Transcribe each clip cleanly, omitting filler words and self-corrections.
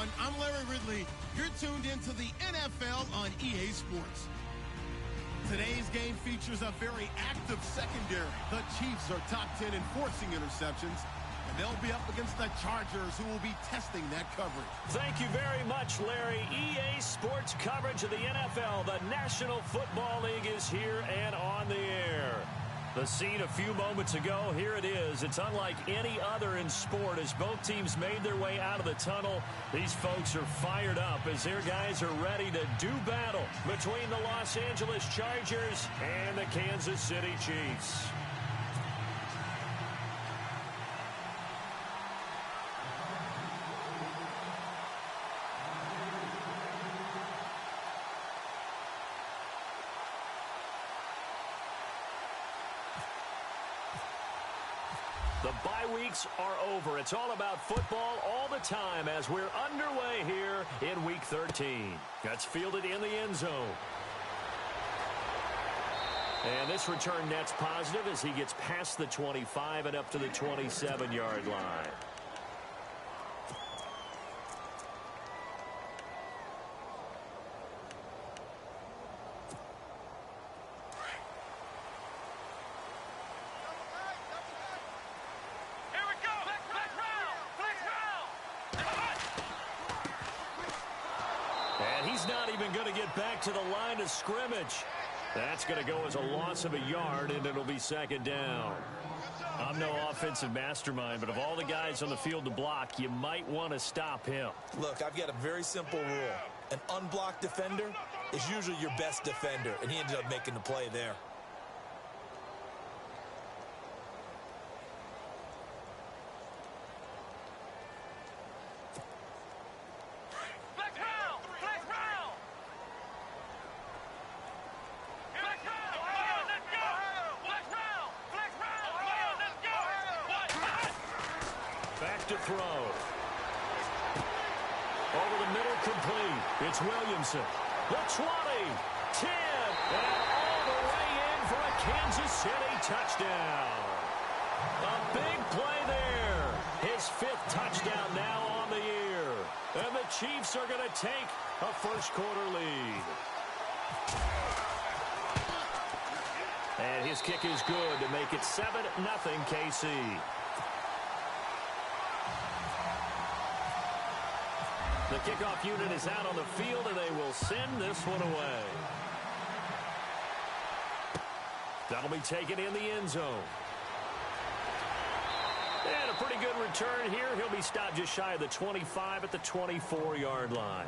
everyone. I'm Larry Ridley. You're tuned into the NFL on EA Sports. Today's game features a very active secondary. The Chiefs are top 10 in forcing interceptions, and they'll be up against the Chargers, who will be testing that coverage. Thank you very much, Larry. EA Sports coverage of the NFL. The National Football League is here and on the air. The scene a few moments ago, here it is. It's unlike any other in sport as both teams made their way out of the tunnel. These folks are fired up as their guys are ready to do battle between the Los Angeles Chargers and the Kansas City Chiefs. The bye weeks are over. It's all about football all the time as we're underway here in Week 13. That's fielded in the end zone. And this return net's positive as he gets past the 25 and up to the 27-yard line. Not even going to get back to the line of scrimmage. That's going to go as a loss of a yard, and it'll be second down. I'm no offensive mastermind, but of all the guys on the field to block, you might want to stop him. Look, I've got a very simple rule. An unblocked defender is usually your best defender, and he ended up making the play there. To throw. Over the middle, complete. It's Williamson. The 20, 10, and all the way in for a Kansas City touchdown. A big play there. His 5th touchdown now on the year. And the Chiefs are going to take a first-quarter lead. And his kick is good to make it 7-0 KC. The kickoff unit is out on the field, and they will send this one away. That'll be taken in the end zone. And a pretty good return here. He'll be stopped just shy of the 25 at the 24-yard line.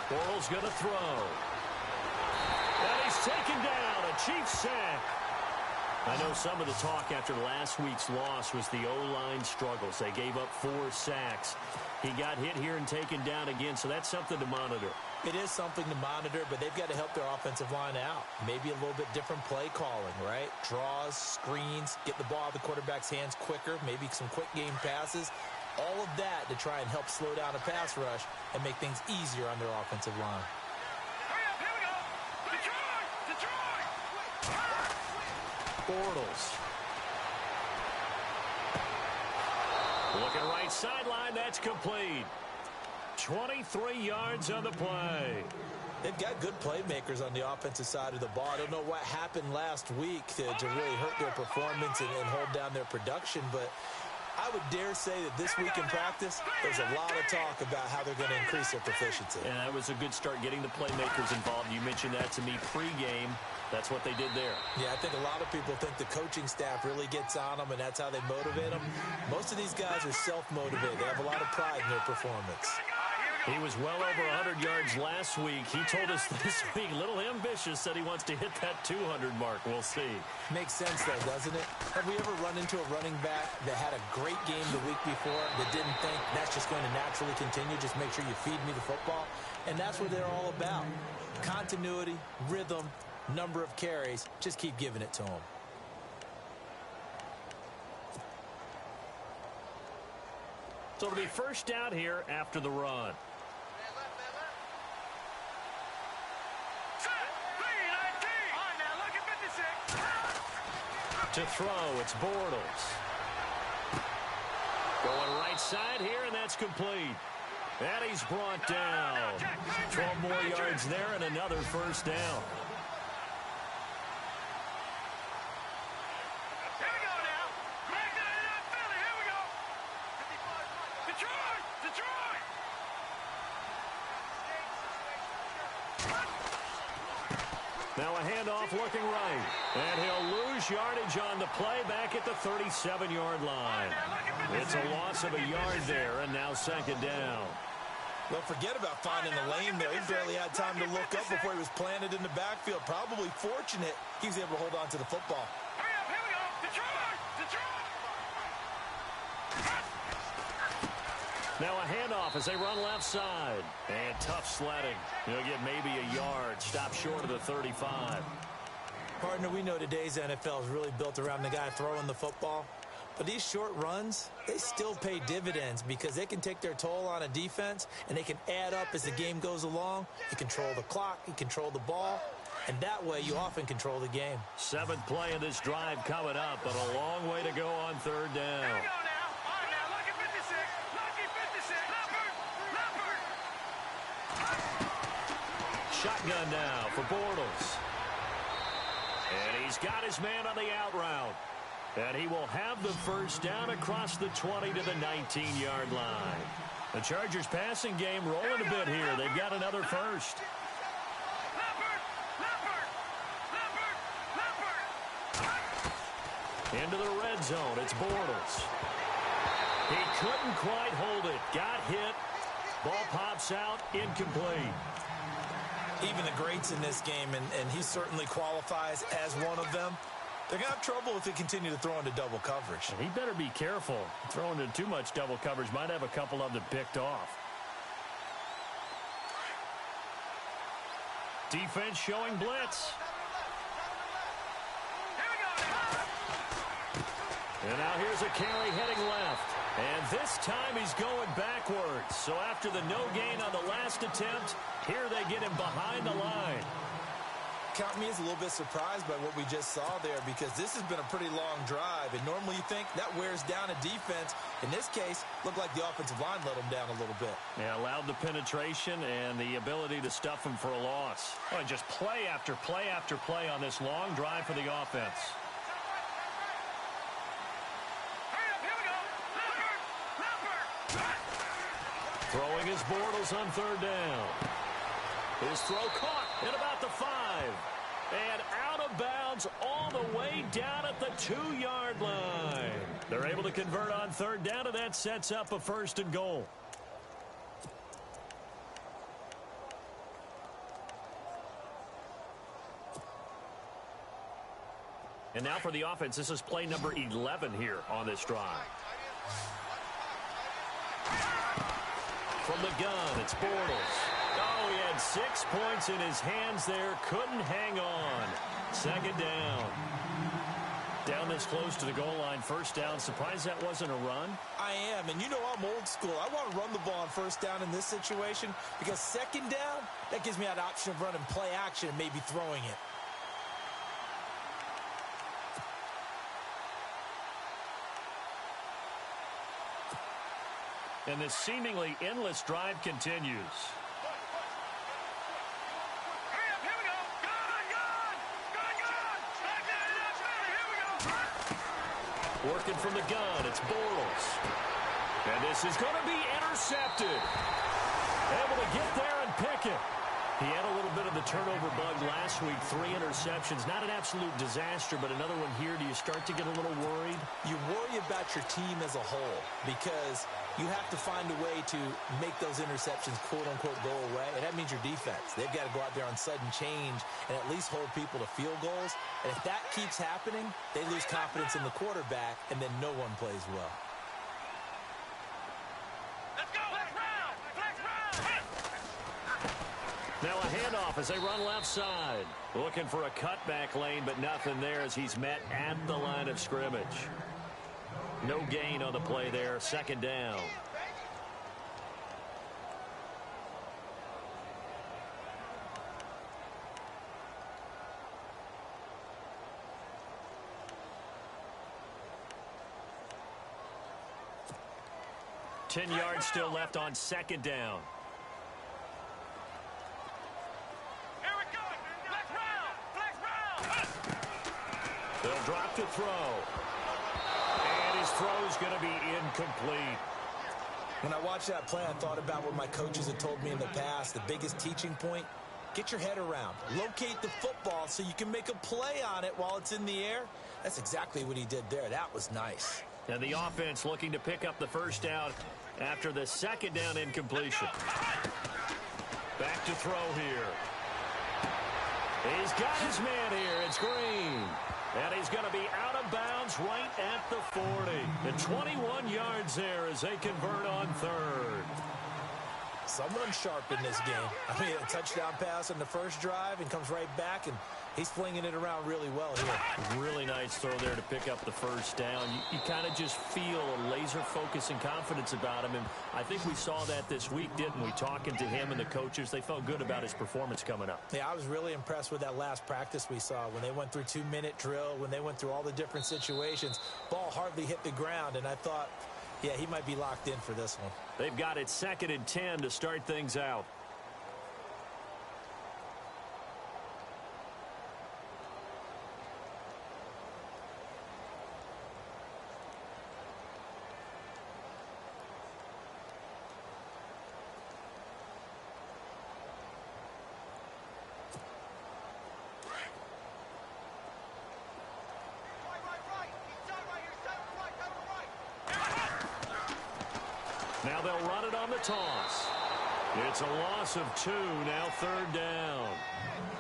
Bortles going to throw. And he's taken down. A Chiefs sack. I know some of the talk after last week's loss was the O-line struggles. They gave up 4 sacks. He got hit here and taken down again, so that's something to monitor. It is something to monitor, but they've got to help their offensive line out. Maybe a little bit different play calling, right? Draws, screens, get the ball out of the quarterback's hands quicker, maybe some quick game passes. All of that to try and help slow down a pass rush and make things easier on their offensive line. Hurry up, here we go. Detroit! Bortles. Looking right sideline, that's complete. 23 yards on the play. They've got good playmakers on the offensive side of the ball. I don't know what happened last week to really hurt their performance and hold down their production, but I would dare say that this week in practice, there's a lot of talk about how they're going to increase their proficiency. And that was a good start getting the playmakers involved. You mentioned that to me pregame. That's what they did there. Yeah, I think a lot of people think the coaching staff really gets on them, and that's how they motivate them. Most of these guys are self-motivated. They have a lot of pride in their performance. Here we go. He was well over 100 yards last week. He told us this week, a little ambitious, said he wants to hit that 200 mark. We'll see. Makes sense, though, doesn't it? Have we ever run into a running back that had a great game the week before that didn't think that's just going to naturally continue? Just make sure you feed me the football. And that's what they're all about. Continuity, rhythm, number of carries. Just keep giving it to them. So it'll be first down here after the run. To throw, it's Bortles. Going right side here, and that's complete. And he's brought down. 12 more yards there and another first down. Here we go now. Philly, here we go. Detroit! Detroit! Now a handoff looking right. And he'll lose yardage on the play back at the 37-yard line. It's a loss of a yard there, and now second down. Well, forget about finding the lane there. He barely had time to look up before he was planted in the backfield. Probably fortunate he was able to hold on to the football. Hurry up, here we go. Detroit! Detroit! Now a handoff as they run left side. And tough sledding. He'll get maybe a yard. Stop short of the 35. Partner, we know today's NFL is really built around the guy throwing the football. But these short runs, they still pay dividends because they can take their toll on a defense and they can add up as the game goes along. You control the clock, you control the ball, and that way you often control the game. 7th play of this drive coming up, but a long way to go on third down. Here we go now. All right, now, lucky 56. Lucky 56. Leopard. Leopard. Shotgun now for Bortles. And he's got his man on the out route. And he will have the first down across the 20 to the 19-yard line. The Chargers passing game rolling a bit here. They've got another first. Leopard. Leopard. Leopard. Leopard. Into the red zone. It's Bortles. He couldn't quite hold it. Got hit. Ball pops out. Incomplete. Even the greats in this game, and he certainly qualifies as one of them, they're going to have trouble if they continue to throw into double coverage. He better be careful. Throwing into too much double coverage might have a couple of them picked off. Defense showing blitz. Here we go now. And now here's a carry heading left. And this time he's going backwards. So after the no gain on the last attempt, here they get him behind the line. Count me as a little bit surprised by what we just saw there because this has been a pretty long drive. And normally you think that wears down a defense. In this case, looked like the offensive line let him down a little bit. Yeah, allowed the penetration and the ability to stuff him for a loss. Well, just play after play after play on this long drive for the offense. Hurry up, here we go. Leopard. Leopard. Throwing his Bortles on third down. His throw caught at about the 5. And out of bounds all the way down at the 2-yard line. They're able to convert on third down, and that sets up a first and goal. And now for the offense, this is play number 11 here on this drive. From the gun, it's Bortles. Oh, he had 6 points in his hands there. Couldn't hang on. Second down. Down this close to the goal line. First down. Surprised that wasn't a run? I am, and you know I'm old school. I want to run the ball on first down in this situation because second down, that gives me that option of running play action and maybe throwing it. And this seemingly endless drive continues. Hurry up, here we go. Gun. Here we go. Working from the gun, it's Bortles. And this is going to be intercepted. Able to get there and pick it. He had a little bit of the turnover bug last week, 3 interceptions. Not an absolute disaster, but another one here. Do you start to get a little worried? You worry about your team as a whole because you have to find a way to make those interceptions, quote-unquote, go away, and that means your defense. They've got to go out there on sudden change and at least hold people to field goals. And if that keeps happening, they lose confidence in the quarterback, and then no one plays well. Let's go! Flex round! Flex round! Now a handoff as they run left side. Looking for a cutback lane, but nothing there as he's met at the line of scrimmage. No gain on the play there. 2nd down. Ten yards still left on 2nd down. They'll drop to throw. And his throw is going to be incomplete. When I watched that play, I thought about what my coaches had told me in the past. The biggest teaching point, get your head around. Locate the football so you can make a play on it while it's in the air. That's exactly what he did there. That was nice. And the offense looking to pick up the 1st down after the 2nd down incompletion. Back to throw here. He's got his man here. It's Green. And he's going to be out of bounds right at the 40. And 21 yards there as they convert on 3rd. Someone sharp in this game. I mean, a touchdown pass on the first drive and comes right back, and he's flinging it around really well here. Really nice throw there to pick up the 1st down. You kind of just feel a laser focus and confidence about him, and I think we saw that this week, didn't we? Talking to him and the coaches, they felt good about his performance coming up. Yeah, I was really impressed with that last practice we saw when they went through 2-minute drill, when they went through all the different situations. Ball hardly hit the ground, and I thought, yeah, he might be locked in for this one. They've got it 2nd and 10 to start things out. Now they'll run it on the toss. It's a loss of 2, now 3rd down.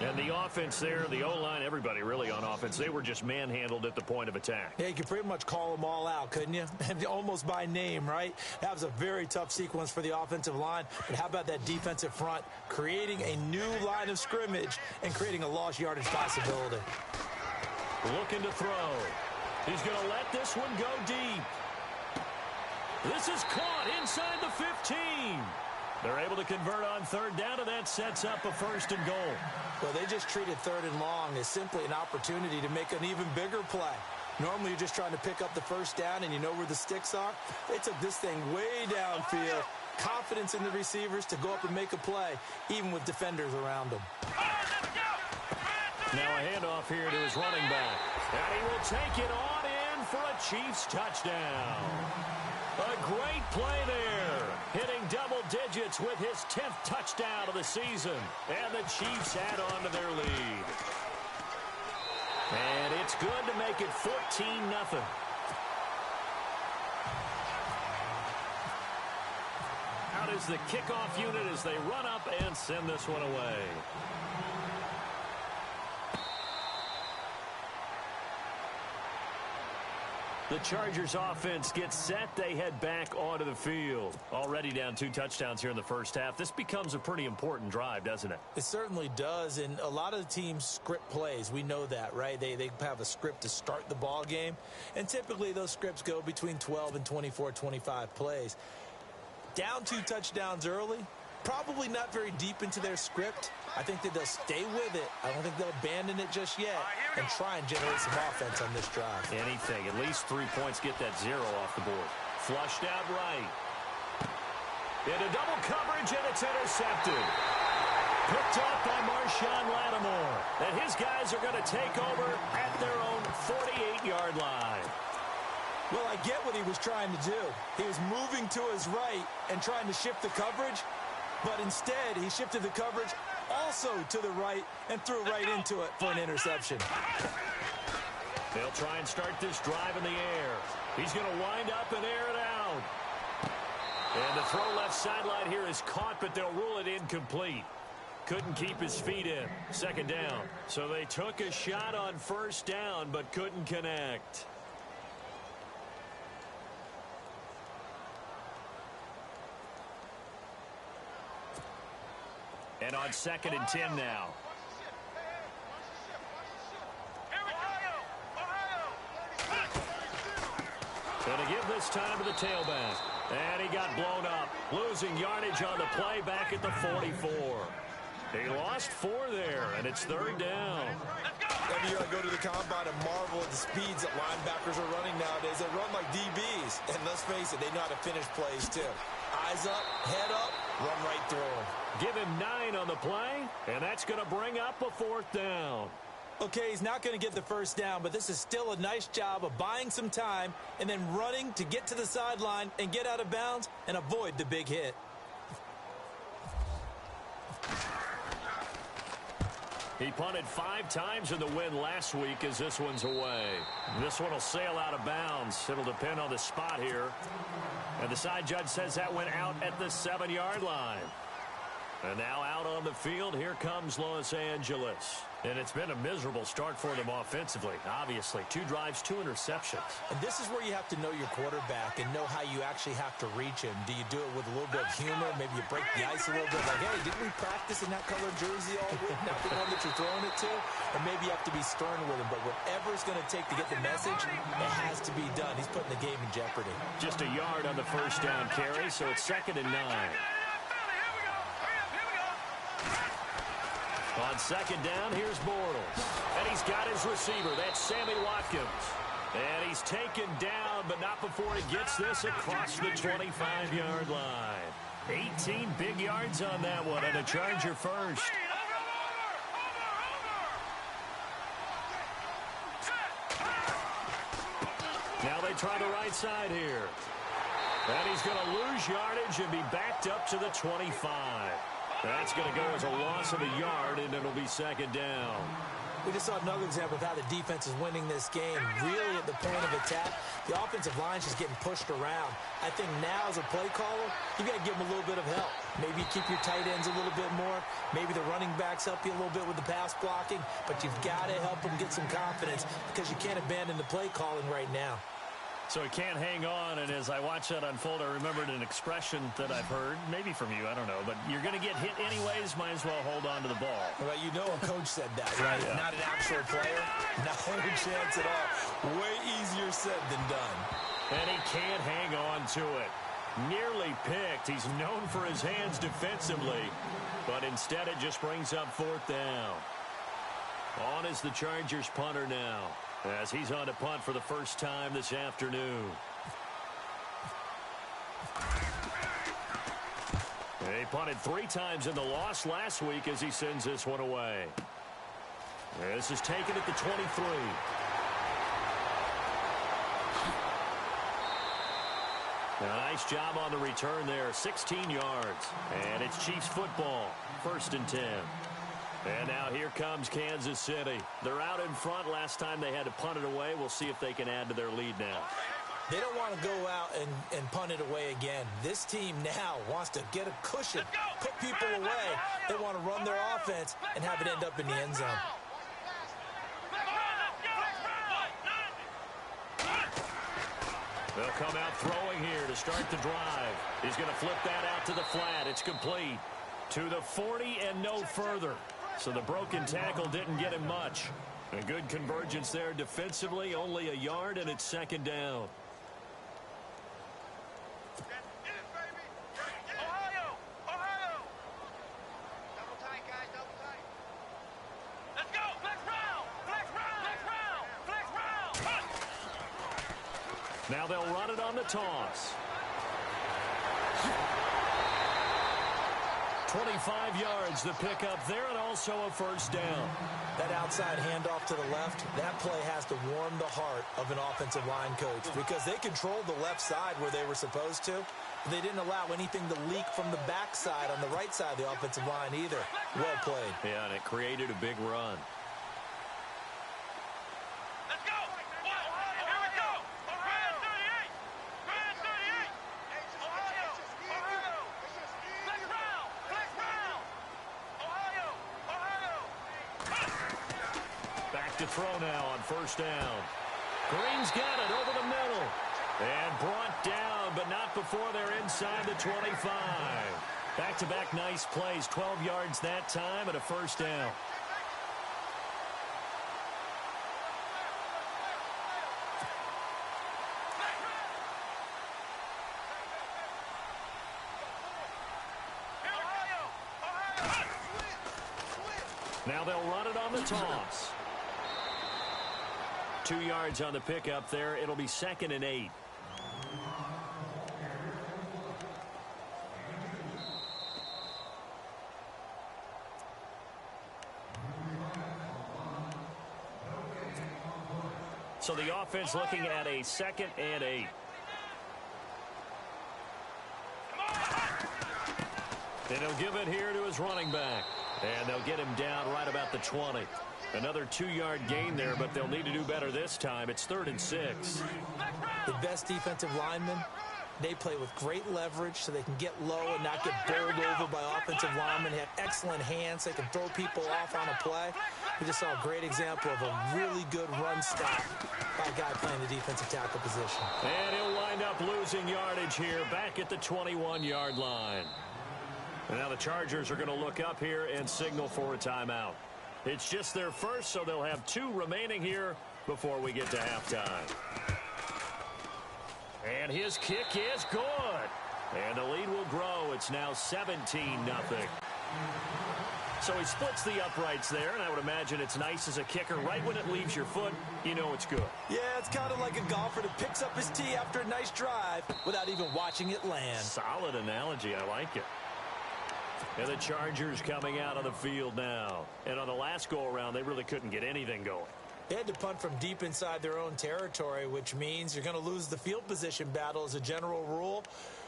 And the offense there, the O-line, everybody really on offense, they were just manhandled at the point of attack. Yeah, you could pretty much call them all out, couldn't you? Almost by name, right? That was a very tough sequence for the offensive line. But how about that defensive front, creating a new line of scrimmage and creating a lost yardage possibility. Looking to throw. He's going to let this one go deep. This is caught inside the 15. They're able to convert on 3rd down, and that sets up a 1st and goal. Well, they just treated 3rd and long as simply an opportunity to make an even bigger play. Normally, you're just trying to pick up the 1st down, and you know where the sticks are. They took this thing way downfield. Confidence in the receivers to go up and make a play, even with defenders around them. Now a handoff here to his running back. And he will take it on in for a Chiefs touchdown. A great play there. Hitting double digits with his 10th touchdown of the season. And the Chiefs add on to their lead. And it's good to make it 14-0. Out is the kickoff unit as they run up and send this one away. The Chargers offense gets set. They head back onto the field. Already down 2 touchdowns here in the first half. This becomes a pretty important drive, doesn't it? It certainly does, and a lot of the teams script plays. We know that, right? They have a script to start the ball game, and typically those scripts go between 12 and 24, 25 plays. Down 2 touchdowns early, probably not very deep into their script. I think that they'll stay with it. I don't think they'll abandon it just yet and try and generate some offense on this drive. Anything. At least 3 points, get that 0 off the board. Flushed out right. Into double coverage, and it's intercepted. Picked up by Marshawn Lattimore. And his guys are going to take over at their own 48-yard line. Well, I get what he was trying to do. He was moving to his right and trying to shift the coverage, but instead he shifted the coverage also to the right, and threw right into it for an interception. They'll try and start this drive in the air. He's going to wind up and air it out. And the throw left sideline here is caught, but they'll rule it incomplete. Couldn't keep his feet in. Second down. So they took a shot on first down, but couldn't connect. And on 2nd and 10 now. Going to give this time to the tailback. And he got blown up. Losing yardage on the play back at the 44. He lost 4 there, and it's 3rd down. Every year I go to the combine and marvel at the speeds that linebackers are running nowadays. They run like DBs. And let's face it, they know how to finish plays too. Eyes up, head up, run right through them. Give him 9 on the play, and that's going to bring up a 4th down. Okay, he's not going to get the first down, but this is still a nice job of buying some time and then running to get to the sideline and get out of bounds and avoid the big hit. He punted 5 times in the win last week as this one's away. This one will sail out of bounds. It'll depend on the spot here. And the side judge says that went out at the 7-yard line. And now out on the field, here comes Los Angeles. And it's been a miserable start for them offensively, obviously. 2 drives, 2 interceptions. And this is where you have to know your quarterback and know how you actually have to reach him. Do you do it with a little bit of humor? Maybe you break the ice a little bit. Like, hey, didn't we practice in that color jersey all week? Not the one that you're throwing it to? Or maybe you have to be stern with him. But whatever it's going to take to get the message, it has to be done. He's putting the game in jeopardy. Just a yard on the first down carry, so it's 2nd and 9. On 2nd down, here's Bortles. And he's got his receiver. That's Sammy Watkins. And he's taken down, but not before he gets this across the 25-yard line. 18 big yards on that one, and a Charger first. Now they try the right side here. And he's going to lose yardage and be backed up to the 25. That's going to go as a loss of a yard, and it'll be 2nd down. We just saw another example of how the defense is winning this game. Really at the point of attack, the offensive line's just getting pushed around. I think now as a play caller, you got to give them a little bit of help. Maybe keep your tight ends a little bit more. Maybe the running backs help you a little bit with the pass blocking. But you've got to help them get some confidence because you can't abandon the play calling right now. So he can't hang on, and as I watch that unfold, I remembered an expression that I've heard, maybe from you, I don't know, but you're going to get hit anyways, might as well hold on to the ball. Well, you know a coach said that, right? Yeah. Not an actual player. Not a chance at all. Way easier said than done. And he can't hang on to it. Nearly picked. He's known for his hands defensively, but instead it just brings up 4th down. On is the Chargers punter now, as he's on to punt for the first time this afternoon. He punted 3 times in the loss last week as he sends this one away. This is taken at the 23. A nice job on the return there, 16 yards. And it's Chiefs football, 1st and 10. And now here comes Kansas City. They're out in front. Last time they had to punt it away. We'll see if they can add to their lead now. They don't want to go out and punt it away again. This team now wants to get a cushion, put people away. They want to run their offense and have it end up in the end zone. They'll come out throwing here to start the drive. He's going to flip that out to the flat. It's complete to the 40 and no further. So the broken tackle didn't get him much. A good convergence there defensively, only a yard, and it's 2nd down. Now they'll run it on the toss. 25 yards to pick up there, and also a 1st down. That outside handoff to the left, that play has to warm the heart of an offensive line coach because they controlled the left side where they were supposed to, They didn't allow anything to leak from the backside on the right side of the offensive line either. Well played. Yeah, and it created a big run. Let's go. Here we go. Grand 38. Grand 38. Ohio. Flex round. Flex round. Ohio. Back to throw now on first down. Green's got it over the middle. And brought down, but not before they're inside the 25. Back-to-back nice plays, 12 yards that time and a first down. Now they'll run it on the toss. 2 yards on the pickup there. It'll be 2nd and 8. So the offense looking at a 2nd and 8. And he'll give it here to his running back. And they'll get him down right about the 20. Another 2-yard gain there, but they'll need to do better this time. It's 3rd and 6. The best defensive linemen, they play with great leverage so they can get low and not get bowled over by offensive linemen. They have excellent hands. They can throw people off on a play. We just saw a great example of a really good run stop by a guy playing the defensive tackle position. And he'll wind up losing yardage here back at the 21-yard line. And now the Chargers are going to look up here and signal for a timeout. It's just their first, so they'll have 2 remaining here before we get to halftime. And his kick is good. And the lead will grow. It's now 17-0. So he splits the uprights there, and I would imagine it's nice as a kicker. Right when it leaves your foot, you know it's good. Yeah, it's kind of like a golfer that picks up his tee after a nice drive without even watching it land. Solid analogy. I like it. And the Chargers coming out on the field now. And on the last go-around, they really couldn't get anything going. They had to punt from deep inside their own territory, which means you're going to lose the field position battle as a general rule.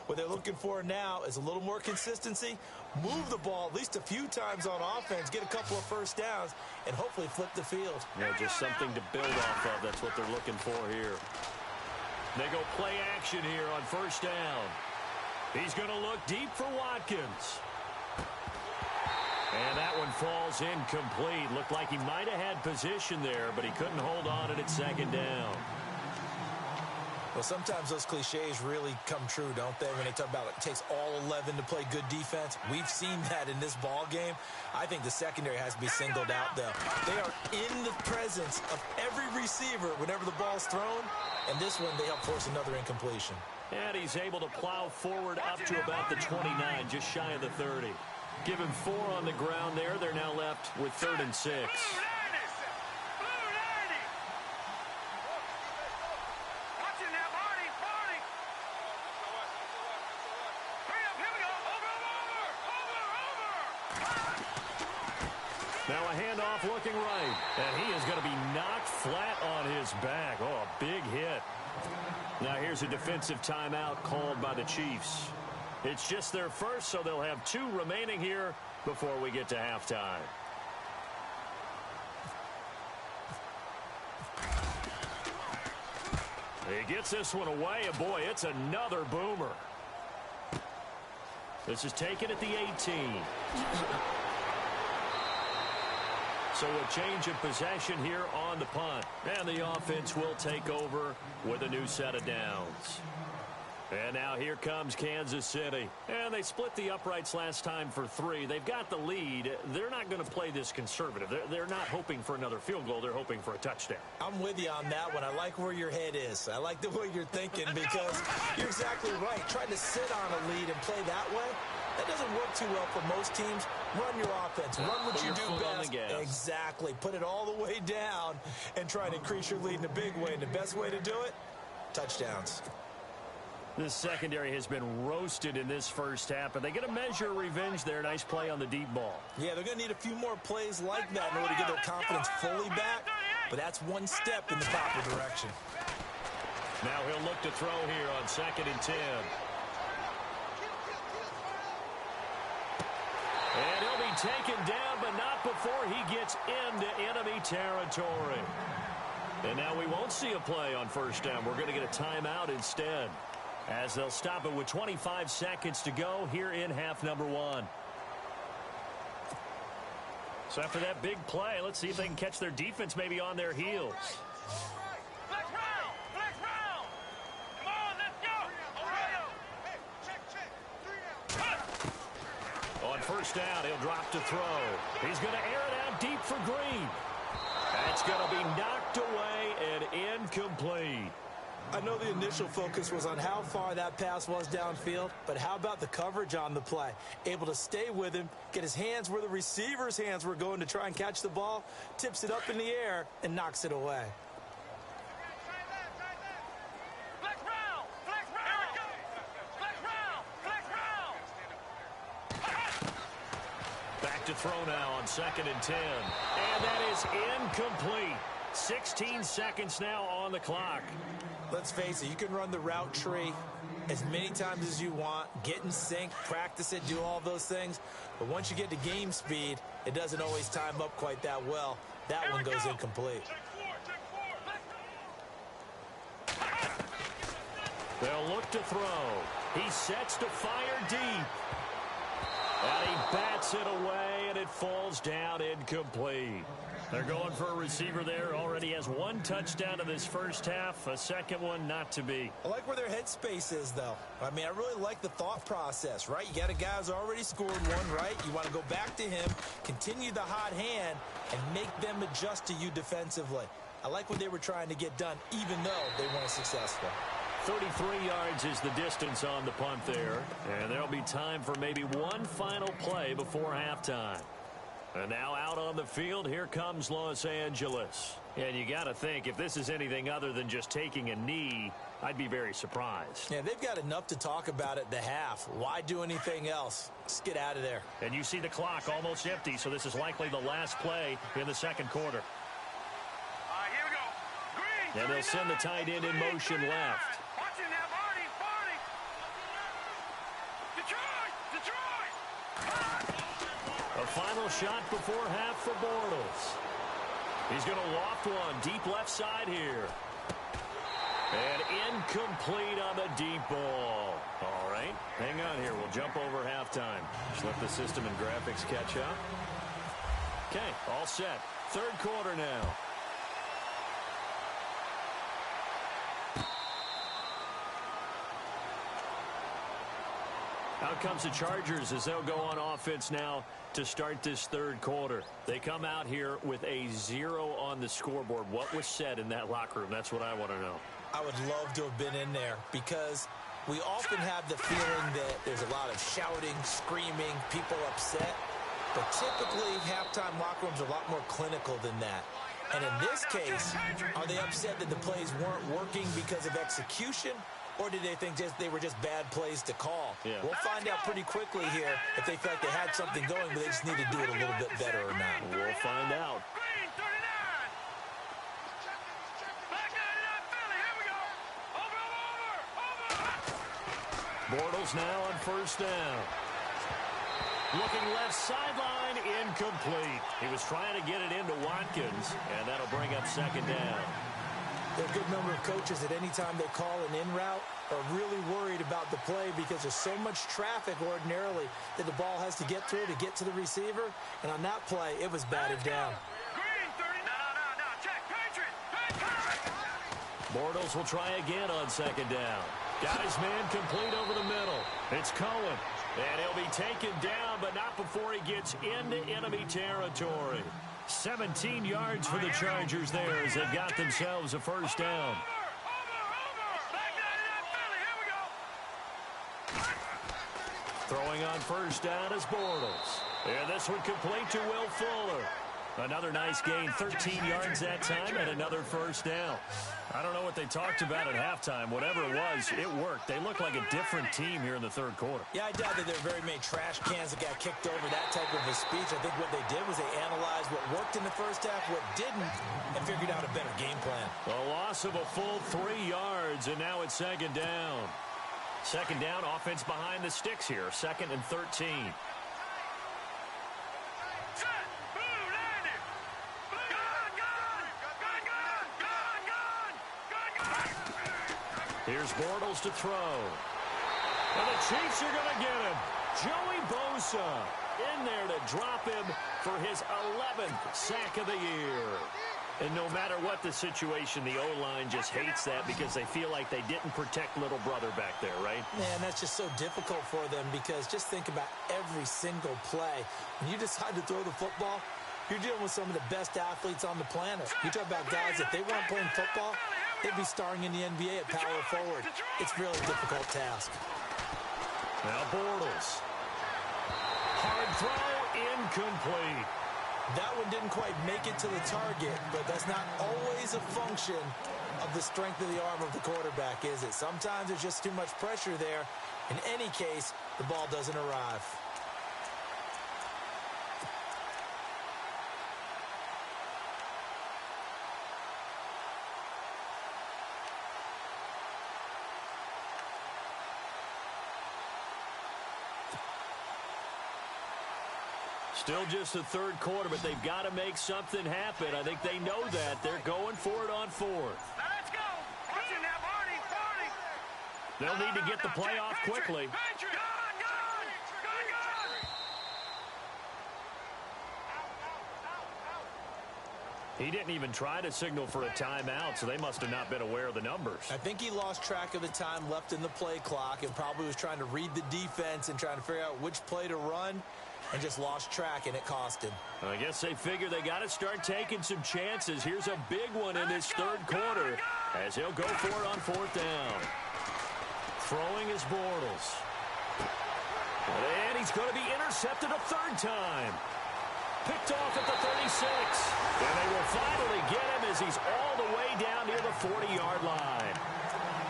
What they're looking for now is a little more consistency, move the ball at least a few times on offense, get a couple of first downs, and hopefully flip the field. Yeah, just something to build off of. That's what they're looking for here. They go play action here on first down. He's going to look deep for Watkins. And that one falls incomplete. Looked like he might have had position there, but he couldn't hold on at 2nd down. Well, sometimes those cliches really come true, don't they? When they talk about it takes all 11 to play good defense. We've seen that in this ball game. I think the secondary has to be singled out, though. They are in the presence of every receiver whenever the ball's thrown. And this one, they help force another incompletion. And he's able to plow forward up to about the 29, just shy of the 30. Give him 4 on the ground there. They're now left with 3rd and 6. Now a handoff looking right. And he is going to be knocked flat on his back. Oh, a big hit. Now here's a defensive timeout called by the Chiefs. It's just their first, so they'll have 2 remaining here before we get to halftime. He gets this one away, and boy, it's another boomer. This is taken at the 18. So a change of possession here on the punt. And the offense will take over with a new set of downs. And now here comes Kansas City. And they split the uprights last time for 3. They've got the lead. They're not going to play this conservative. They're not hoping for another field goal. They're hoping for a touchdown. I'm with you on that one. I like where your head is. I like the way you're thinking because you're exactly right. Trying to sit on a lead and play that way, that doesn't work too well for most teams. Run your offense. Run what you do best. Exactly. Put it all the way down and try and increase your lead in a big way. And the best way to do it, touchdowns. This secondary has been roasted in this first half, and they get a measure of revenge there. Nice play on the deep ball. Yeah, they're going to need a few more plays like that in order to get their confidence fully back, but that's one step in the proper direction. Now he'll look to throw here on 2nd and 10. taken down, but not before he gets into enemy territory. And now we won't see a play on first down. We're going to get a timeout instead, as they'll stop it with 25 seconds to go here in half number 1. So after that big play, let's see if they can catch their defense maybe on their heels. Flex round! Flex round! Come on, let's go! Ohio! On first down, he'll drop to throw. He's going to air it out deep for Green. That's going to be knocked away and incomplete. I know the initial focus was on how far that pass was downfield, but how about the coverage on the play? Able to stay with him, get his hands where the receiver's hands were going to try and catch the ball, tips it up in the air, and knocks it away. Flex round! Flex round! Flex round! Flex round! Back to throw now on 2nd and 10. And that is incomplete. 16 seconds now on the clock. Let's face it, you can run the route tree as many times as you want, get in sync, practice it, do all those things. But once you get to game speed, it doesn't always time up quite that well. That one goes incomplete. They'll look to throw. He sets to fire deep. And he bats it away, and it falls down incomplete. They're going for a receiver there. Already has 1 touchdown in this first half. A second one not to be. I like where their headspace is, though. I mean, I really like the thought process, right? You got a guy who's already scored one, right? You want to go back to him, continue the hot hand, and make them adjust to you defensively. I like what they were trying to get done, even though they weren't successful. 33 yards is the distance on the punt there. And there'll be time for maybe one final play before halftime. And now out on the field, here comes Los Angeles. And you got to think, if this is anything other than just taking a knee, I'd be very surprised. Yeah, they've got enough to talk about at the half. Why do anything else? Let's get out of there. And you see the clock almost empty, so this is likely the last play in the second quarter. All right, here we go. Green, And they'll send the tight end in motion left. Watch it now, Barney, Barney. Detroit, Detroit. A final shot before half for Bortles. He's going to loft one deep left side here. And incomplete on the deep ball. All right, hang on here. We'll jump over halftime. Just let the system and graphics catch up. Okay, all set. Third quarter now. Out comes the Chargers as they'll go on offense now to start this third quarter. They come out here with a 0 on the scoreboard. What was said in that locker room? That's what I want to know. I would love to have been in there because we often have the feeling that there's a lot of shouting, screaming, people upset. But typically, halftime locker rooms are a lot more clinical than that. And in this case, are they upset that the plays weren't working because of execution? Or did they think they were just bad plays to call? Yeah. We'll find out pretty quickly here if they felt like they had something going, but they just need to do it a little bit better or not. We'll find out. Green, 39. Back 99, Philly, here we go. Over. Bortles now on first down. Looking left sideline, incomplete. He was trying to get it into Watkins, and that'll bring up second down. There are a good number of coaches that any time they call an in route are really worried about the play because there's so much traffic ordinarily that the ball has to get through to get to the receiver. And on that play, it was batted down. Green, 30. No. Check. Patriot. Bortles will try again on second down. Got his man complete over the middle. It's Cohen. And he'll be taken down, but not before he gets into enemy territory. 17 yards for the Chargers there as they've got themselves a first down. Over. Back 99, Philly, here we go. Throwing on first down is Bortles. And this one complete to Will Fuller. Another nice gain, 13 yards that time, and another first down. I don't know what they talked about at halftime. Whatever it was, it worked. They look like a different team here in the third quarter. Yeah, I doubt that there were very many trash cans that got kicked over, that type of a speech. I think what they did was they analyzed what worked in the first half, what didn't, and figured out a better game plan. A loss of a full 3 yards, and now it's second down. Second down, offense behind the sticks here, 2nd and 13. Here's Bortles to throw. And the Chiefs are going to get him. Joey Bosa in there to drop him for his 11th sack of the year. And no matter what the situation, the O-line just hates that because they feel like they didn't protect little brother back there, right? Man, that's just so difficult for them because just think about every single play. When you decide to throw the football, you're dealing with some of the best athletes on the planet. You talk about guys, if they weren't playing football, they'd be starring in the NBA at power forward. It's really a difficult task. Now Bortles. Hard throw, incomplete. That one didn't quite make it to the target, but that's not always a function of the strength of the arm of the quarterback, is it? Sometimes there's just too much pressure there. In any case, the ball doesn't arrive. Still just the third quarter, but they've got to make something happen. I think they know that. They're going for it on fourth. Now let's go. Watch it now, Barney. They'll need to get the play off quickly. Gone. He didn't even try to signal for a timeout, so they must have not been aware of the numbers. I think he lost track of the time left in the play clock and probably was trying to read the defense and trying to figure out which play to run and just lost track, and it cost him. I guess they figure they got to start taking some chances. Here's a big one in this third quarter as he'll go for it on fourth down. Throwing is Bortles. And he's going to be intercepted a third time. Picked off at the 36. And they will finally get him as he's all the way down near the 40-yard line.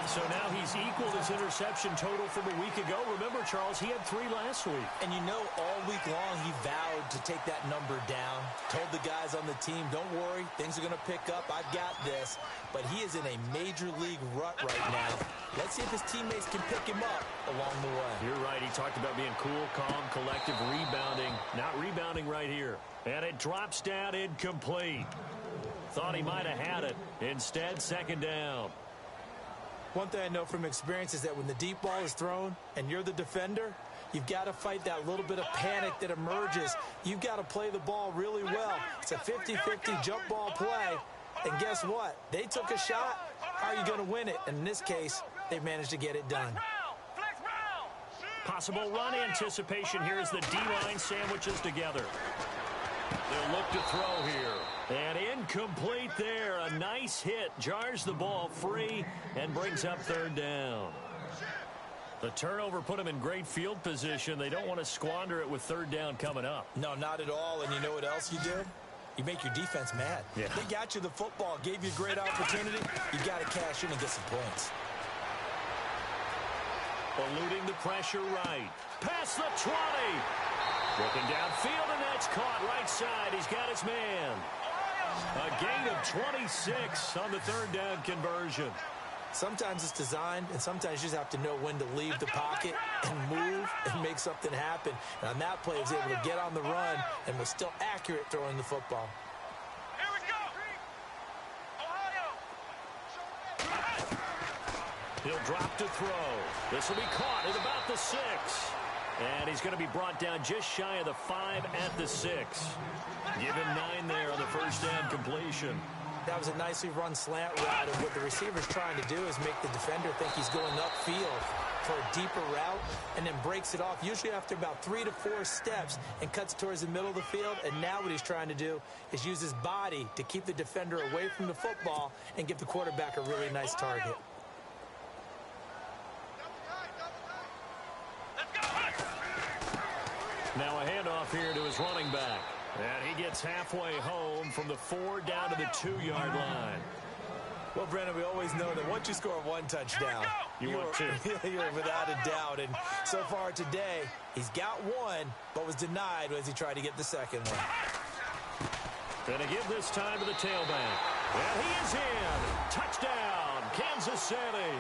So now he's equaled his interception total from a week ago. Remember, Charles, he had 3 last week. And you know, all week long he vowed to take that number down. Told the guys on the team, don't worry, things are going to pick up. I've got this. But he is in a major league rut right now. Let's see if his teammates can pick him up along the way. You're right. He talked about being cool, calm, collective, rebounding. Not rebounding right here. And it drops down incomplete. Thought he might have had it. Instead, second down. One thing I know from experience is that when the deep ball is thrown and you're the defender, you've got to fight that little bit of panic that emerges. You've got to play the ball really well. It's a 50-50 jump ball play. And guess what? They took a shot. How are you going to win it? And in this case, they managed to get it done. Possible run anticipation here as the D-line sandwiches together. They'll look to throw here. And incomplete there. A nice hit. Jars the ball free and brings up third down. The turnover put them in great field position. They don't want to squander it with third down coming up. No, not at all. And you know what else you do? You make your defense mad. Yeah. They got you the football, gave you a great opportunity. You got to cash in and get some points. Eluding the pressure right. Past the 20. Looking downfield, and that's caught right side. He's got his man. A gain of 26 on the third down conversion. Sometimes it's designed, and sometimes you just have to know when to leave the pocket and move and make something happen. And on that play, he was able to get on the run and was still accurate throwing the football. Here we go. Ohio. He'll drop to throw. This will be caught at about the 6. And he's going to be brought down just shy of the 5 at the 6. Give him 9 there on the first down completion. That was a nicely run slant route, and what the receiver's trying to do is make the defender think he's going upfield for a deeper route and then breaks it off, usually after about 3 to 4 steps, and cuts towards the middle of the field. And now what he's trying to do is use his body to keep the defender away from the football and give the quarterback a really nice target. Now a handoff here to his running back. And he gets halfway home from the 4 down to the 2-yard line. Well, Brennan, we always know that once you score 1 touchdown, you're without a doubt. And so far today, he's got 1, but was denied as he tried to get the second one. Going to give this time to the tailback. And he is in. Touchdown, Kansas City.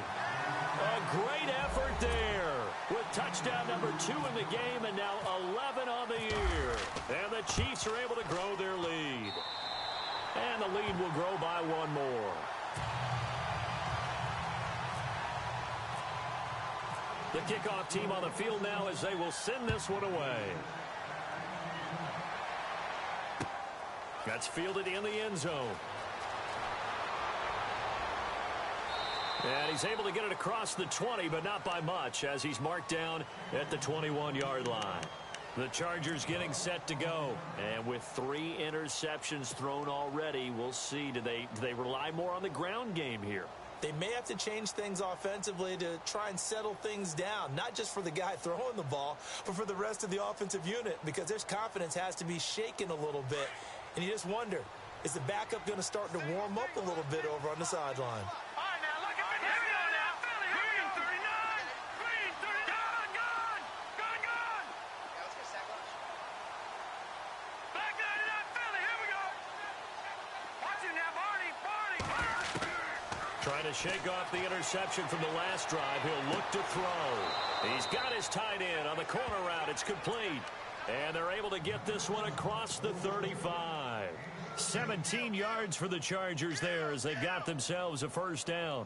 A great effort there with touchdown number 2 in the game and now 11 on the year. And the Chiefs are able to grow their lead. And the lead will grow by 1 more. The kickoff team on the field now as they will send this one away. That's fielded in the end zone. And he's able to get it across the 20, but not by much, as he's marked down at the 21-yard line. The Chargers getting set to go. And with 3 interceptions thrown already, we'll see. Do they rely more on the ground game here? They may have to change things offensively to try and settle things down, not just for the guy throwing the ball, but for the rest of the offensive unit, because their confidence has to be shaken a little bit. And you just wonder, is the backup going to start to warm up a little bit over on the sideline? Trying to shake off the interception from the last drive. He'll look to throw. He's got his tight end on the corner route. It's complete. And they're able to get this one across the 35. 17 yards for the Chargers there as they got themselves a first down.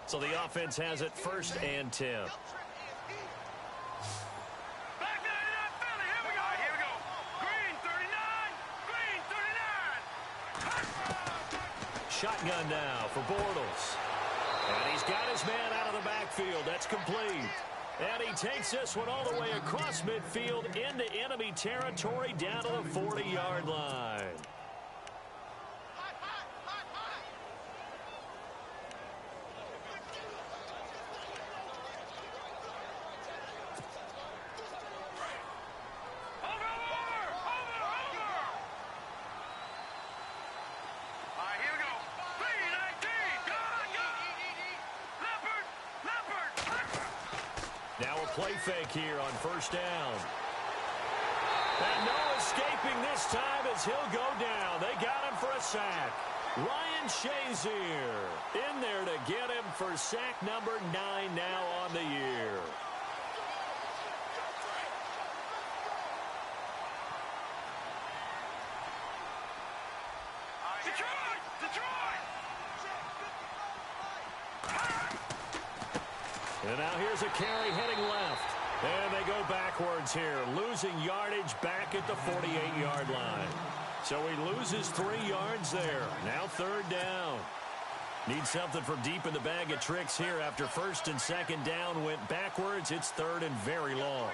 So the offense has it 1st and 10. Shotgun now for Bortles. And he's got his man out of the backfield. That's complete. And he takes this one all the way across midfield into enemy territory down to the 40-yard line. Play fake here on 1st down. And no escaping this time as he'll go down. They got him for a sack. Ryan Shazier in there to get him for sack number 9 now on the year. And now here's a carry heading left. And they go backwards here, losing yardage back at the 48-yard line. So he loses 3 yards there. Now 3rd down. Needs something from deep in the bag of tricks here after 1st and 2nd down went backwards. It's 3rd and very long.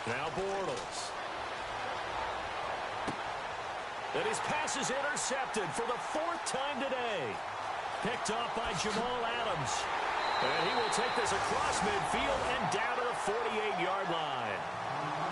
Now Bortles. And his pass is intercepted for the 4th time today. Picked off by Jamal Adams. And he will take this across midfield and down to the 48-yard line.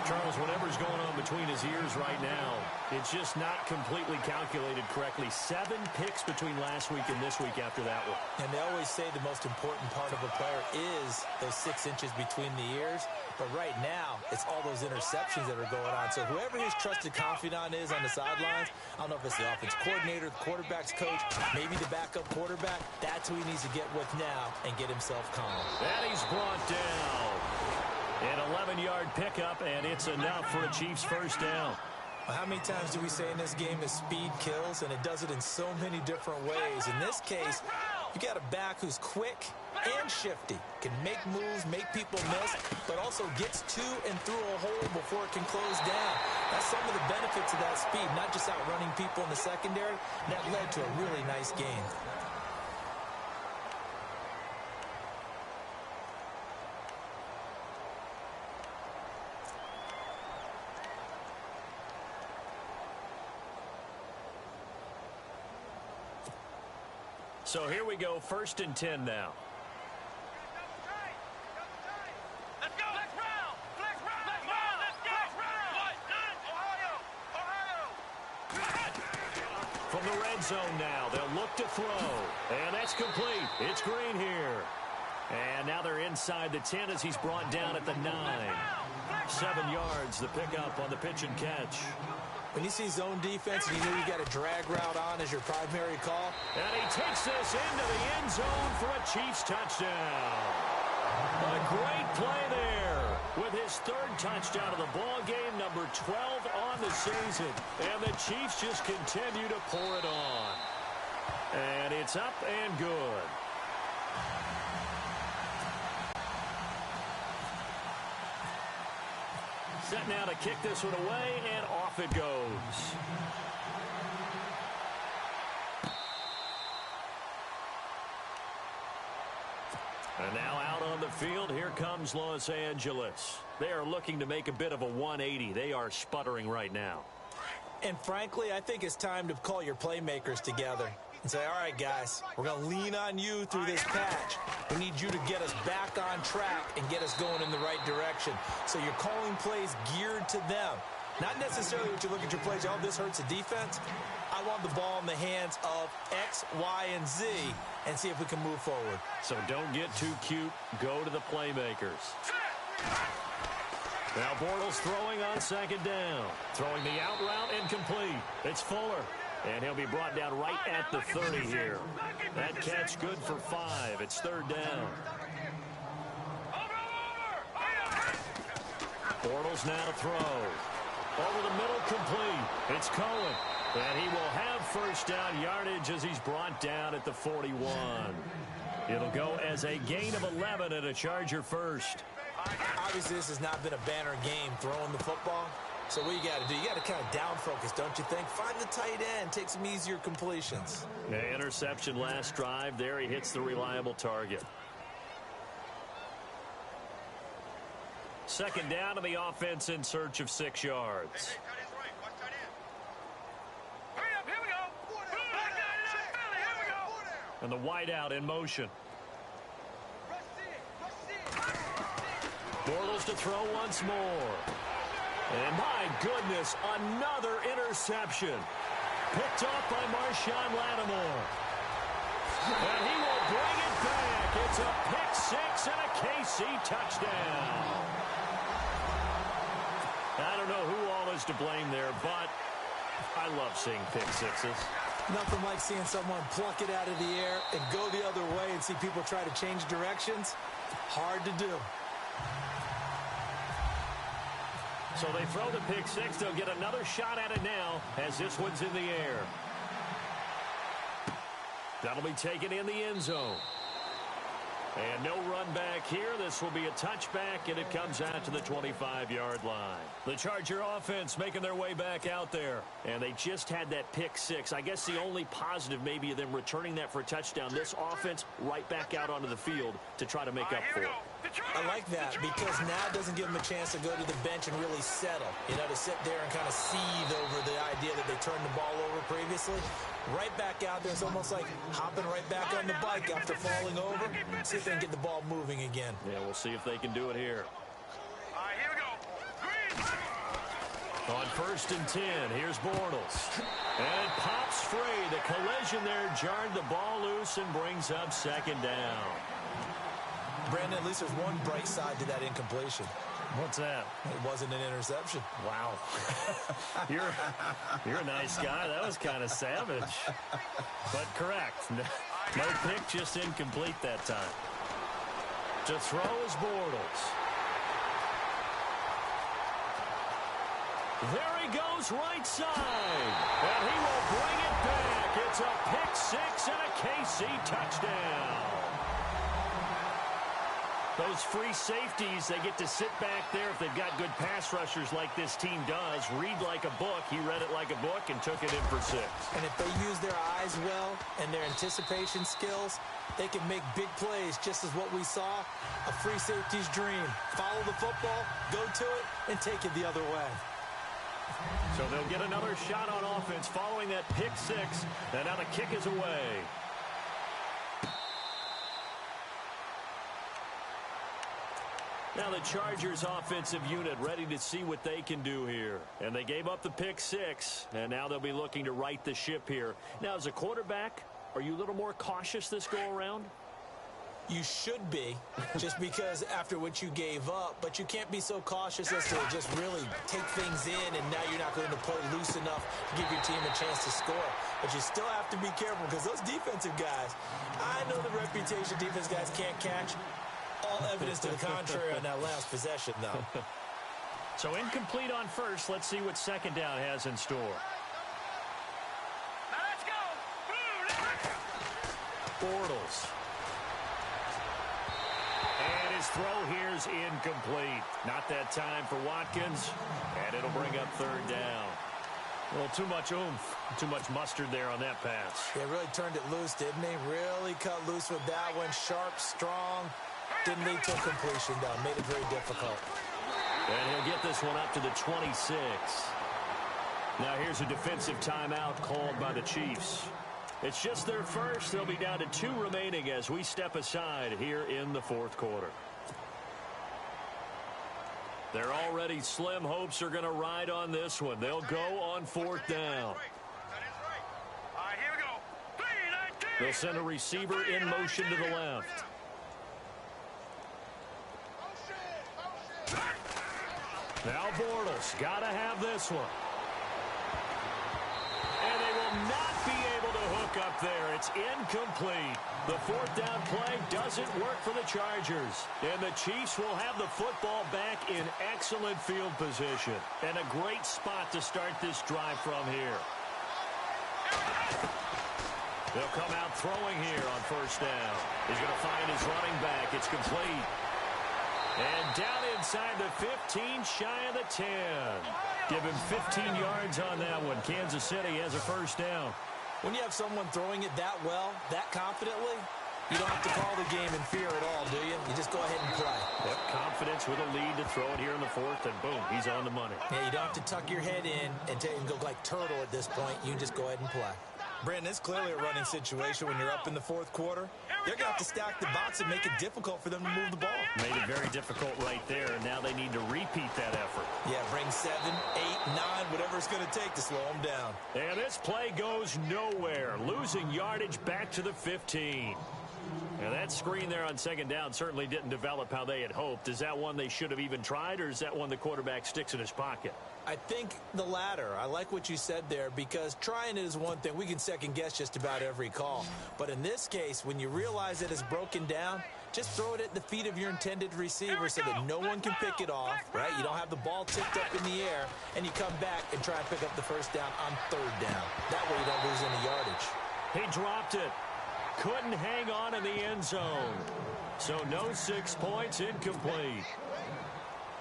Charles, whatever's going on between his ears right now, it's just not completely calculated correctly. 7 picks between last week and this week after that one. And they always say the most important part of a player is those 6 inches between the ears. But right now, it's all those interceptions that are going on. So whoever his trusted confidant is on the sidelines, I don't know if it's the offense coordinator, the quarterback's coach, maybe the backup quarterback, that's who he needs to get with now and get himself calm. And he's brought down. An 11-yard pickup, and it's enough for a Chiefs first down. Well, how many times do we say in this game that speed kills, and it does it in so many different ways? In this case, you got a back who's quick and shifty, can make moves, make people miss, but also gets to and through a hole before it can close down. That's some of the benefits of that speed, not just outrunning people in the secondary. That led to a really nice game. So here we go, 1st and 10 now. Let's go. Flex round. Flex round. Flex round. Let's go. Ohio. From the red zone now, they'll look to throw. And that's complete. It's Green here. And now they're inside the 10 as he's brought down at the 9. 7 yards, the pickup on the pitch and catch. When you see zone defense and you know you got a drag route on as your primary call. And he takes this into the end zone for a Chiefs touchdown. A great play there with his third touchdown of the ball game, number 12 on the season. And the Chiefs just continue to pour it on. And it's up and good. Set now to kick this one away, and off it goes. And now out on the field, here comes Los Angeles. They are looking to make a bit of a 180. They are sputtering right now. And frankly, I think it's time to call your playmakers together and say, all right, guys, we're going to lean on you through this patch. We need you to get us back on track and get us going in the right direction. So you're calling plays geared to them. Not necessarily what you look at your plays, oh, this hurts the defense. I want the ball in the hands of X, Y, and Z and see if we can move forward. So don't get too cute. Go to the playmakers. Now Bortles throwing on second down. Throwing the out route incomplete. It's Fuller. And he'll be brought down right at the 30 here. That catch good for 5. It's third down. Bortles now to throw. Over the middle, complete. It's Cohen. And he will have first down yardage as he's brought down at the 41. It'll go as a gain of 11 and a Charger first. Obviously, this has not been a banner game throwing the football. So what you got to do, you got to kind of down focus, don't you think? Find the tight end, take some easier completions. Yeah, interception last drive. There he hits the reliable target. Second down to the offense in search of 6 yards. And the wideout in motion. Bortles to throw once more. And my goodness, another interception. Picked off by Marshawn Lattimore. And he will bring it back. It's a pick-6 and a KC touchdown. I don't know who all is to blame there, but I love seeing pick-6s. Nothing like seeing someone pluck it out of the air and go the other way and see people try to change directions. Hard to do. So they throw the pick-6. They'll get another shot at it now as this one's in the air. That'll be taken in the end zone. And no run back here. This will be a touchback, and it comes out to the 25-yard line. The Charger offense making their way back out there. And they just had that pick-6. I guess the only positive maybe of them returning that for a touchdown. This offense right back out onto the field to try to make up for it. I like that because now it doesn't give them a chance to go to the bench and really settle. You know, to sit there and kind of seethe over the idea that they turned the ball over previously. Right back out there. It's almost like hopping right back on the bike after falling over. See if they can get the ball moving again. Yeah, we'll see if they can do it here. All right, here we go. On 1st and 10, here's Bortles. And it pops free. The collision there jarred the ball loose and brings up second down. Brandon, at least there's one bright side to that incompletion. What's that? It wasn't an interception. Wow. You're a nice guy. That was kind of savage. But correct. No pick, just incomplete that time. To throw is Bortles. There he goes right side. And he will bring it back. It's a pick-6 and a KC touchdown. Those free safeties, they get to sit back there if they've got good pass rushers like this team does. Read like a book. He read it like a book and took it in for 6. And if they use their eyes well and their anticipation skills, they can make big plays, just as what we saw. A free safety's dream. Follow the football, go to it, and take it the other way. So they'll get another shot on offense following that pick-6. And now the kick is away. Now the Chargers offensive unit ready to see what they can do here. And they gave up the pick-6, and now they'll be looking to right the ship here. Now, as a quarterback, are you a little more cautious this go-around? You should be, just because after what you gave up, but you can't be so cautious as to just really take things in, and now you're not going to play loose enough to give your team a chance to score. But you still have to be careful because those defensive guys, I know the reputation defense guys can't catch All evidence to the contrary on that last possession, though. So incomplete on first. Let's see what second down has in store. Now let's go. Bortles. And his throw here is incomplete. Not that time for Watkins. And it'll bring up third down. Well, too much oomph, too much mustard there on that pass. They really turned it loose, didn't they? Really cut loose with that one. Sharp, strong. Didn't lead to a completion, though. Made it very difficult. And he'll get this one up to the 26. Now here's a defensive timeout called by the Chiefs. It's just their first. They'll be down to 2 remaining as we step aside here in the fourth quarter. Their already slim hopes are going to ride on this one. They'll go on fourth down. That is right. All right, here we go. 3-19. They'll send a receiver in motion to the left. Now Bortles got to have this one. And they will not be able to hook up there. It's incomplete. The fourth down play doesn't work for the Chargers. And the Chiefs will have the football back in excellent field position. And a great spot to start this drive from here. They'll come out throwing here on first down. He's going to find his running back. It's complete. And down inside the 15, shy of the 10. Give him 15 yards on that one. Kansas City has a first down. When you have someone throwing it that well, that confidently, you don't have to call the game in fear at all, do you? You just go ahead and play. Yep, confidence with a lead to throw it here in the fourth, and boom, he's on the money. Yeah, you don't have to tuck your head in and go like turtle at this point. You can just go ahead and play. Brandon, it's clearly a running situation when you're up in the fourth quarter. They're going to have to stack the box and make it difficult for them to move the ball. Made it very difficult right there, and now they need to repeat that effort. Yeah, bring 7, 8, 9, whatever it's going to take to slow them down. And this play goes nowhere. Losing yardage back to the 15. Now that screen there on second down certainly didn't develop how they had hoped. Is that one they should have even tried, or is that one the quarterback sticks in his pocket? I think the latter. I like what you said there, because trying it is one thing. We can second guess just about every call. But in this case, when you realize it is broken down, just throw it at the feet of your intended receiver so that no one can pick it off, right? You don't have the ball tipped up in the air, and you come back and try and pick up the first down on third down. That way you don't lose any yardage. He dropped it. Couldn't hang on in the end zone. So no 6 points, incomplete.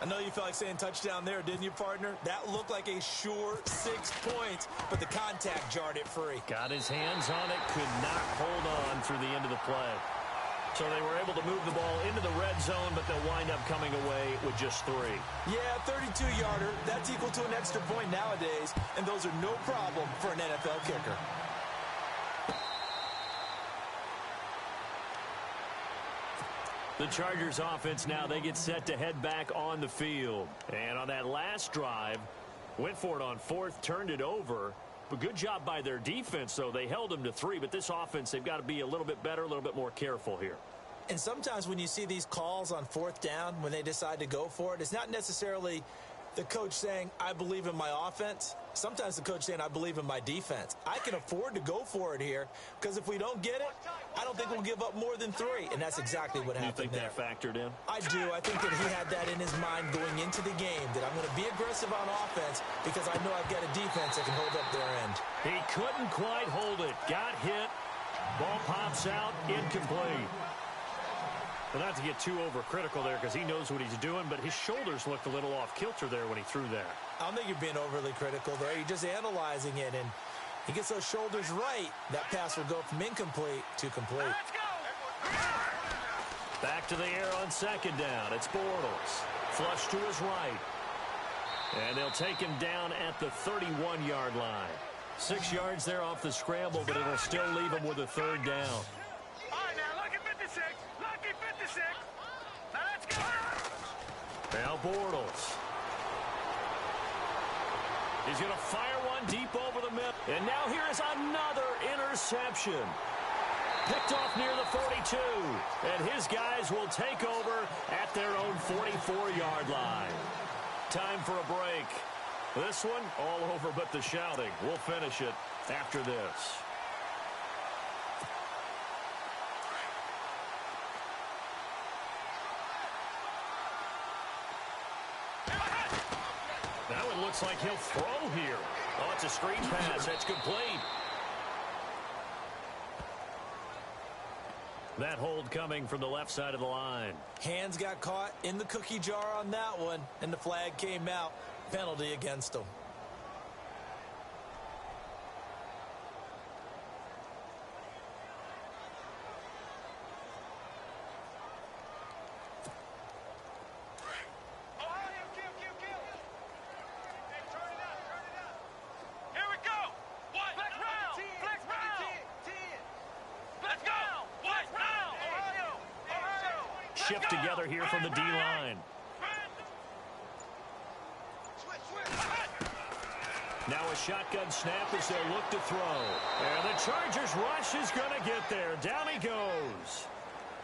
I know you felt like saying touchdown there, didn't you, partner? That looked like a sure 6 points, but the contact jarred it free. Got his hands on it, could not hold on through the end of the play. So they were able to move the ball into the red zone, but they'll wind up coming away with just 3. Yeah, 32-yarder. That's equal to an extra point nowadays, and those are no problem for an NFL kicker. The Chargers offense now, they get set to head back on the field. And on that last drive, went for it on fourth, turned it over. But good job by their defense, though. They held them to 3, but this offense, they've got to be a little bit better, a little bit more careful here. And sometimes when you see these calls on fourth down, when they decide to go for it, it's not necessarily the coach saying, I believe in my offense. Sometimes the coach saying, I believe in my defense. I can afford to go for it here, because if we don't get it, I don't think we'll give up more than 3. And that's exactly what happened there. You think that factored in? I do. I think that he had that in his mind going into the game, that I'm going to be aggressive on offense because I know I've got a defense that can hold up their end. He couldn't quite hold it. Got hit. Ball pops out. Incomplete. Well, not to get too overcritical there because he knows what he's doing, but his shoulders looked a little off kilter there when he threw that. I don't think you're being overly critical there. You're just analyzing it, and he gets those shoulders right. That pass will go from incomplete to complete. Let's go. Back to the air on second down. It's Bortles. Flush to his right. And they'll take him down at the 31-yard line. 6 yards there off the scramble, but it'll still leave him with a third down. All right, now, lucky 56. Lucky 56. Now, let's go. Now Bortles. He's going to fire one deep over the middle. And now here is another interception. Picked off near the 42. And his guys will take over at their own 44-yard line. Time for a break. This one all over but the shouting. We'll finish it after this. looks like he'll throw here. Oh, it's a screen pass. That's complete. That hold coming from the left side of the line. Hands got caught in the cookie jar on that one, and the flag came out. Penalty against him. Shift together here from the D-line. Now a shotgun snap as they'll look to throw. And the Chargers rush is going to get there. Down he goes.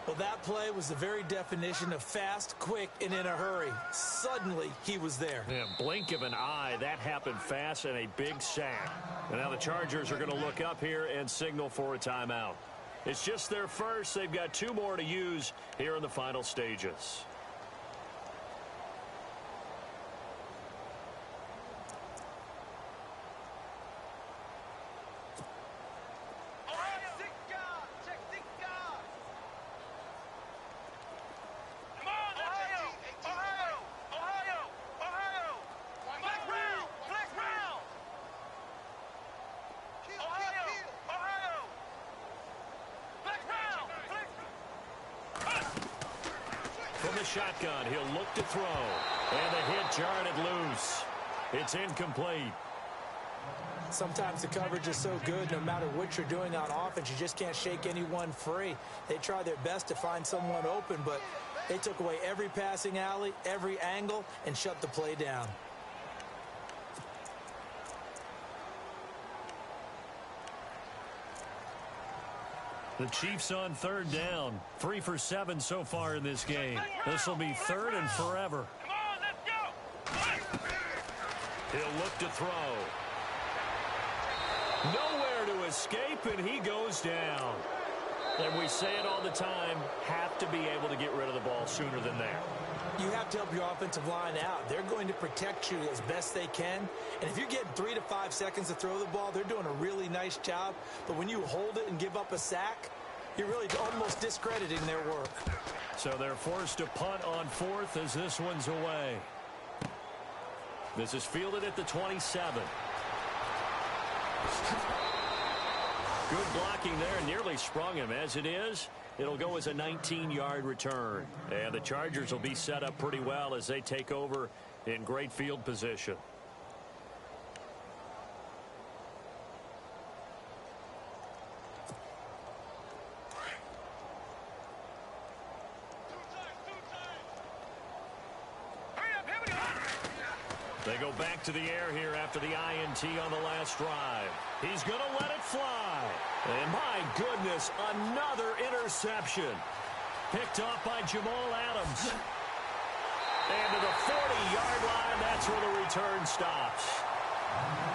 Well, that play was the very definition of fast, quick, and in a hurry. Suddenly, he was there. Yeah, blink of an eye. That happened fast and a big sack. And now the Chargers are going to look up here and signal for a timeout. It's just their first. They've got 2 more to use here in the final stages. From the shotgun, he'll look to throw. And the hit jarred it loose. It's incomplete. Sometimes the coverage is so good, no matter what you're doing on offense, you just can't shake anyone free. They try their best to find someone open, but they took away every passing alley, every angle, and shut the play down. The Chiefs on 3rd down. 3 for 7 so far in this game. This will be 3rd and forever. Come on, let's go. He'll look to throw. Nowhere to escape, and he goes down. And we say it all the time, have to be able to get rid of the ball sooner than that. You have to help your offensive line out. They're going to protect you as best they can. And if you're getting 3 to 5 seconds to throw the ball, they're doing a really nice job. But when you hold it and give up a sack, you're really almost discrediting their work. So they're forced to punt on 4th as this one's away. This is fielded at the 27. Good blocking there, nearly sprung him. As it is, it'll go as a 19-yard return. And the Chargers will be set up pretty well as they take over in great field position. They go back to the air here after the INT on the last drive. He's going to let it fly. And my goodness, another interception. Picked off by Jamal Adams. And to the 40-yard line, that's where the return stops.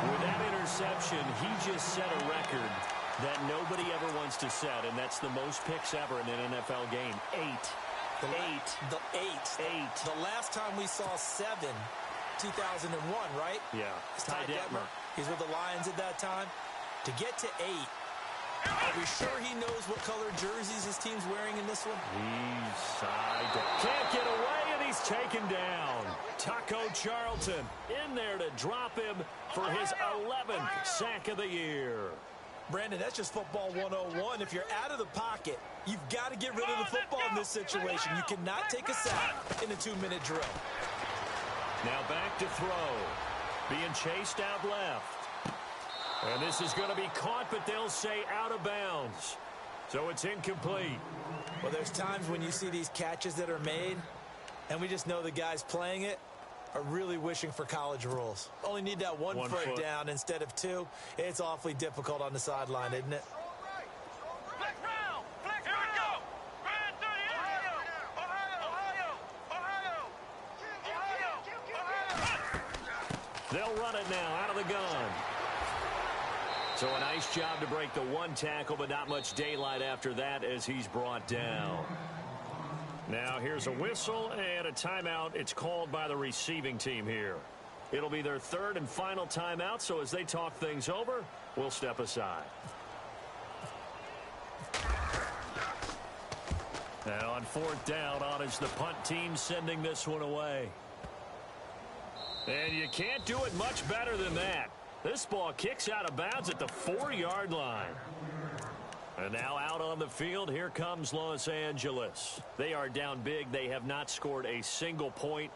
With that interception, he just set a record that nobody ever wants to set, and that's the most picks ever in an NFL game. 8. The last time we saw 7, 2001, right? Yeah. It's Ty Detmer. He's with the Lions at that time. To get to 8, are we sure he knows what color jerseys his team's wearing in this one? He's side. Can't get away, and he's taken down. Taco Charlton in there to drop him for his 11th sack of the year. Brandon, that's just football 101. If you're out of the pocket, you've got to get rid of the football in this situation. You cannot take a sack in a 2-minute drill. Now back to throw. Being chased out left. And this is going to be caught, but they'll say out of bounds. So it's incomplete. Well, there's times when you see these catches that are made, and we just know the guys playing it are really wishing for college rules. Only need that one foot down instead of 2. It's awfully difficult on the sideline, isn't it? They'll run it now out of the gun. So a nice job to break the 1 tackle, but not much daylight after that as he's brought down. Now here's a whistle and a timeout. It's called by the receiving team here. It'll be their third and final timeout, so as they talk things over, we'll step aside. And on fourth down, on is the punt team sending this one away. And you can't do it much better than that. This ball kicks out of bounds at the 4-yard line. And now out on the field, here comes Los Angeles. They are down big. They have not scored a single point.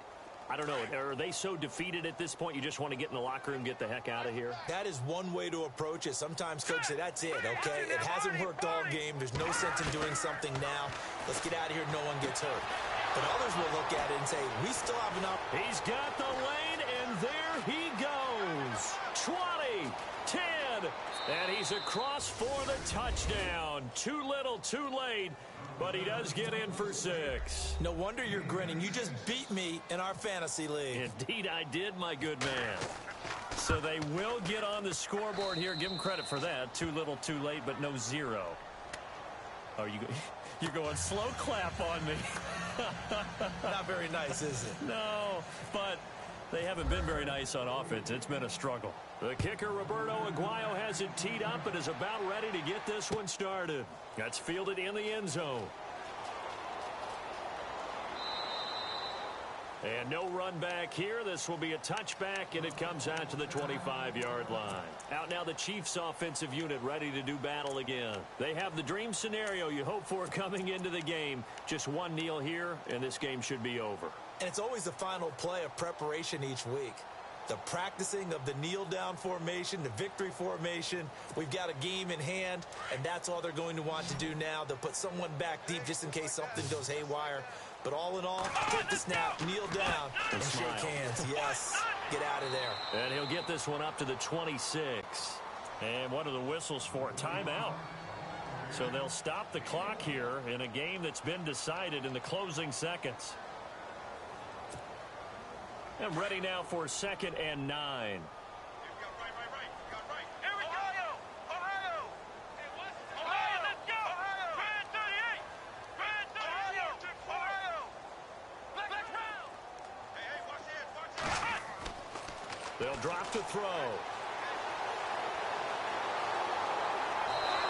I don't know, are they so defeated at this point you just want to get in the locker room, get the heck out of here? That is one way to approach it. Sometimes coaches say, that's it, okay? It hasn't worked all game. There's no sense in doing something now. Let's get out of here. No one gets hurt. But others will look at it and say, we still have enough. He's got the lane, and there he goes. 20, 10, and he's across for the touchdown. Too little, too late. But he does get in for 6. No wonder you're grinning. You just beat me in our fantasy league. Indeed, I did, my good man. So they will get on the scoreboard here. Give them credit for that. Too little, too late, but no 0. Oh, you're going slow clap on me. Not very nice, is it? No, but they haven't been very nice on offense. It's been a struggle. The kicker, Roberto Aguayo, has it teed up and is about ready to get this one started. That's fielded in the end zone. And no run back here. This will be a touchback, and it comes out to the 25-yard line. Out now the Chiefs offensive unit ready to do battle again. They have the dream scenario you hope for coming into the game. Just one kneel here, and this game should be over. And it's always the final play of preparation each week. The practicing of the kneel-down formation, the victory formation. We've got a game in hand, and that's all they're going to want to do now. They'll put someone back deep just in case something goes haywire. But all in all, take the snap, kneel down, and shake hands. Yes, get out of there. And he'll get this one up to the 26. And one of the whistles for a timeout. So they'll stop the clock here in a game that's been decided in the closing seconds. And ready now for 2nd and 9. They'll drop to throw.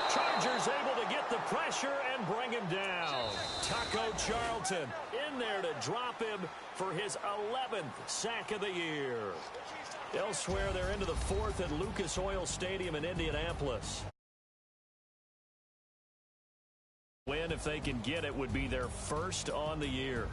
Chargers able to get the pressure and bring him down. Taco Charlton in there to drop him for his 11th sack of the year. Elsewhere, they're into the 4th at Lucas Oil Stadium in Indianapolis. Win, if they can get it, would be their first on the year.